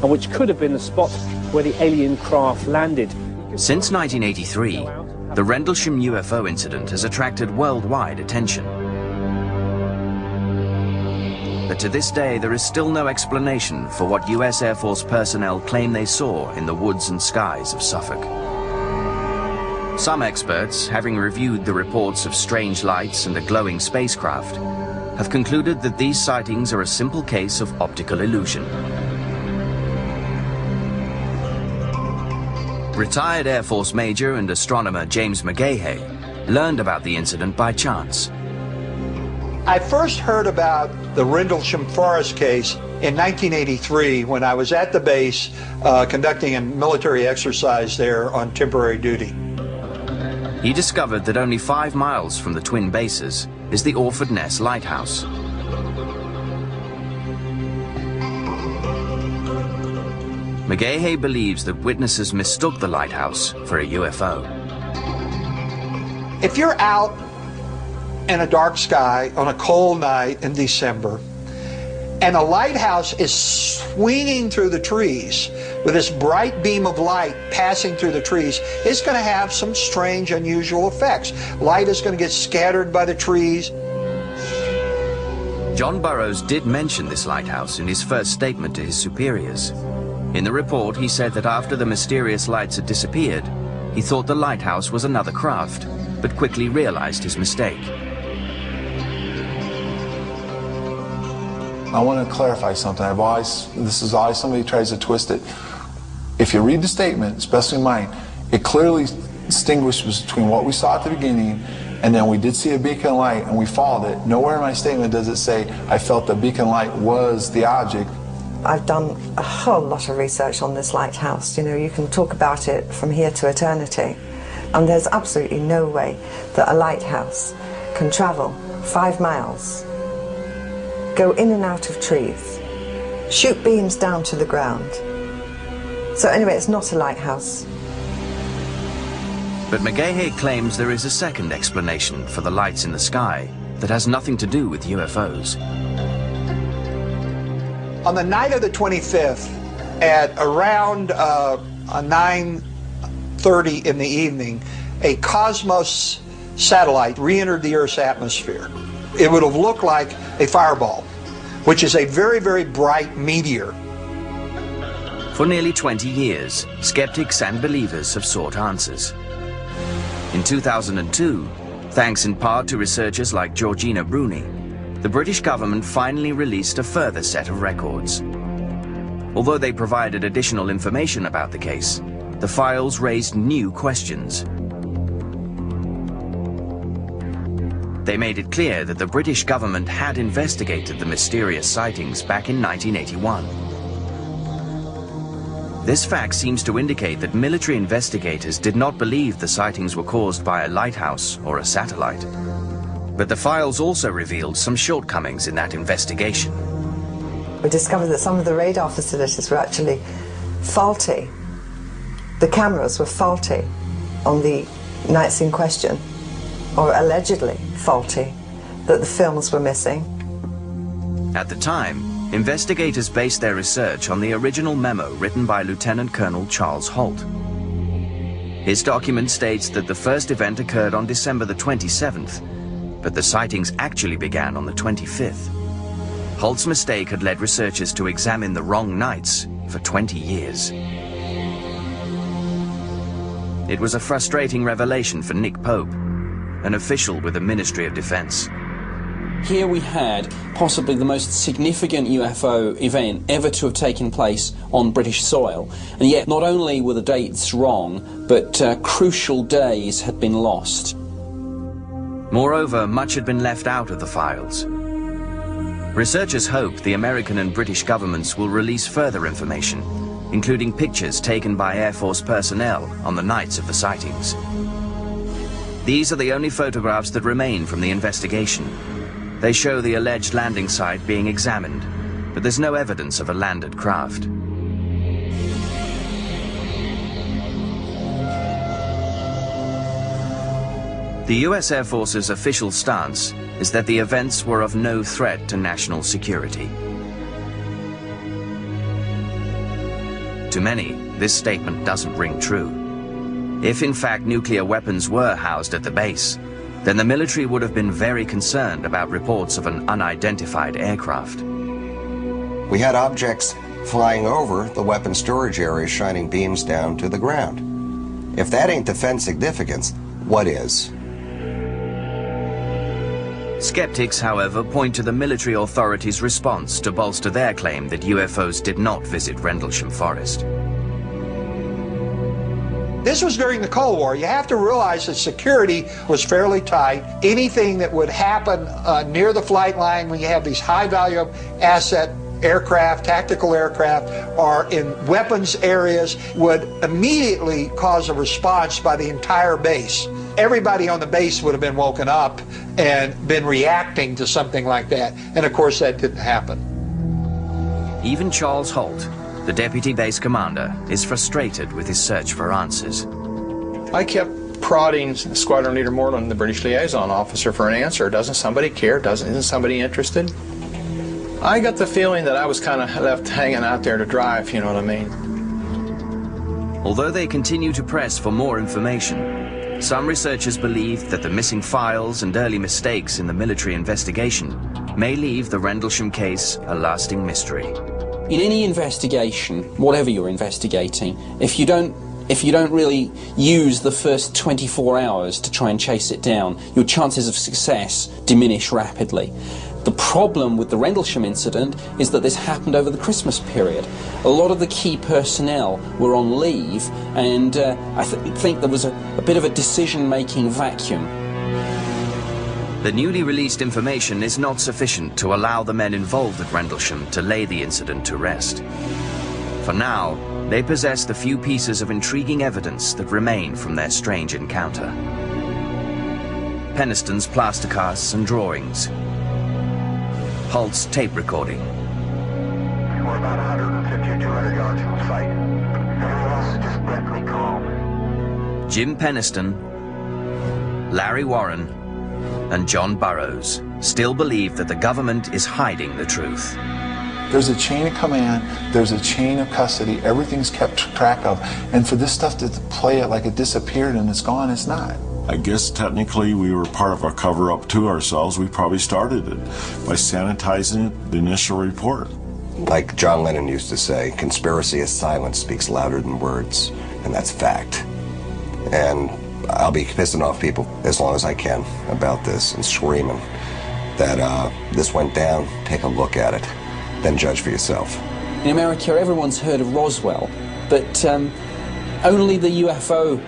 and which could have been the spot where the alien craft landed. Since 1983, the Rendlesham UFO incident has attracted worldwide attention. But to this day, there is still no explanation for what US Air Force personnel claim they saw in the woods and skies of Suffolk. Some experts, having reviewed the reports of strange lights and a glowing spacecraft, have concluded that these sightings are a simple case of optical illusion. Retired Air Force Major and astronomer James McGahey learned about the incident by chance. I first heard about the Rendlesham forest case in 1983 when I was at the base conducting a military exercise there on temporary duty. He discovered that only 5 miles from the twin bases is the Orford Ness Lighthouse. McGahey believes that witnesses mistook the lighthouse for a UFO. If you're out in a dark sky on a cold night in December, and a lighthouse is swinging through the trees with this bright beam of light passing through the trees, it's going to have some strange, unusual effects. Light is going to get scattered by the trees. John Burroughs did mention this lighthouse in his first statement to his superiors. In the report, he said that after the mysterious lights had disappeared, he thought the lighthouse was another craft, but quickly realized his mistake. I want to clarify something. This is always somebody tries to twist it. If you read the statement, especially mine, it clearly distinguishes between what we saw at the beginning and then we did see a beacon light and we followed it. Nowhere in my statement does it say I felt the beacon light was the object. I've done a whole lot of research on this lighthouse. You know, you can talk about it from here to eternity. And there's absolutely no way that a lighthouse can travel 5 miles, go in and out of trees, shoot beams down to the ground. So anyway, it's not a lighthouse. But McGahey claims there is a second explanation for the lights in the sky that has nothing to do with UFOs. On the night of the 25th, at around 9:30 in the evening, a Cosmos satellite re-entered the Earth's atmosphere. It would have looked like a fireball, which is a very, very bright meteor. For nearly 20 years, skeptics and believers have sought answers. In 2002, thanks in part to researchers like Georgina Bruni, the British government finally released a further set of records. Although they provided additional information about the case, the files raised new questions. They made it clear that the British government had investigated the mysterious sightings back in 1981. This fact seems to indicate that military investigators did not believe the sightings were caused by a lighthouse or a satellite. But the files also revealed some shortcomings in that investigation. We discovered that some of the radar facilities were actually faulty. The cameras were faulty on the nights in question, or allegedly faulty, that the films were missing. At the time, investigators based their research on the original memo written by Lieutenant Colonel Charles Holt. His document states that the first event occurred on December the 27th, but the sightings actually began on the 25th. Holt's mistake had led researchers to examine the wrong nights for 20 years. It was a frustrating revelation for Nick Pope, an official with the Ministry of Defense. Here we had possibly the most significant UFO event ever to have taken place on British soil, and yet not only were the dates wrong, but crucial days had been lost. Moreover, much had been left out of the files. Researchers hope the American and British governments will release further information, including pictures taken by Air Force personnel on the nights of the sightings. These are the only photographs that remain from the investigation. They show the alleged landing site being examined, but there's no evidence of a landed craft. The US Air Force's official stance is that the events were of no threat to national security. To many, this statement doesn't ring true. If in fact nuclear weapons were housed at the base, then the military would have been very concerned about reports of an unidentified aircraft. We had objects flying over the weapon storage area, shining beams down to the ground. If that ain't defense significance, what is? Skeptics, however, point to the military authorities' response to bolster their claim that UFOs did not visit Rendlesham Forest. This was during the Cold War. You have to realize that security was fairly tight. Anything that would happen near the flight line when you have these high-value asset aircraft, tactical aircraft, or in weapons areas would immediately cause a response by the entire base. Everybody on the base would have been woken up and been reacting to something like that. And of course that didn't happen. Even Charles Holt, the deputy base commander, is frustrated with his search for answers. I kept prodding Squadron Leader Moreland, the British liaison officer, for an answer. Doesn't somebody care? Isn't somebody interested? I got the feeling that I was kind of left hanging out there to dry, if you know what I mean. Although they continue to press for more information, some researchers believe that the missing files and early mistakes in the military investigation may leave the Rendlesham case a lasting mystery. In any investigation, whatever you're investigating, if you don't really use the first 24 hours to try and chase it down, your chances of success diminish rapidly. The problem with the Rendlesham incident is that this happened over the Christmas period. A lot of the key personnel were on leave, and I think there was a bit of a decision-making vacuum. The newly released information is not sufficient to allow the men involved at Rendlesham to lay the incident to rest. For now, they possess the few pieces of intriguing evidence that remain from their strange encounter. Peniston's plaster casts and drawings. Holt's tape recording. We're about 150 or 200 yards from the site. Everyone else is just deathly calm. Jim Peniston, Larry Warren, and John Burroughs still believe that the government is hiding the truth. There's a chain of command, there's a chain of custody, everything's kept track of, and for this stuff to play it like it disappeared and it's gone, it's not. I guess technically we were part of a cover-up to ourselves. We probably started it by sanitizing the initial report. Like John Lennon used to say, conspiracy is silence speaks louder than words, and that's fact. And I'll be pissing off people as long as I can about this and screaming that this went down, take a look at it, then judge for yourself. In America, everyone's heard of Roswell, but only the UFO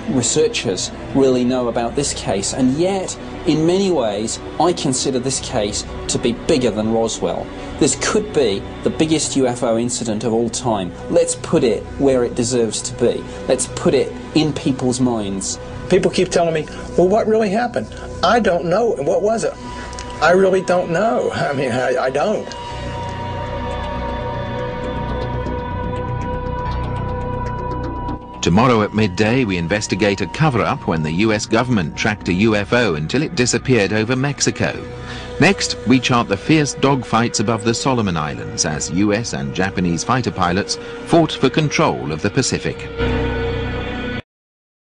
researchers really know about this case, and yet, in many ways, I consider this case to be bigger than Roswell. This could be the biggest UFO incident of all time. Let's put it where it deserves to be. Let's put it in people's minds. People keep telling me, well, what really happened? I don't know. What was it? I really don't know. I mean, I don't. Tomorrow at midday, we investigate a cover-up when the US government tracked a UFO until it disappeared over Mexico. Next, we chart the fierce dogfights above the Solomon Islands as US and Japanese fighter pilots fought for control of the Pacific.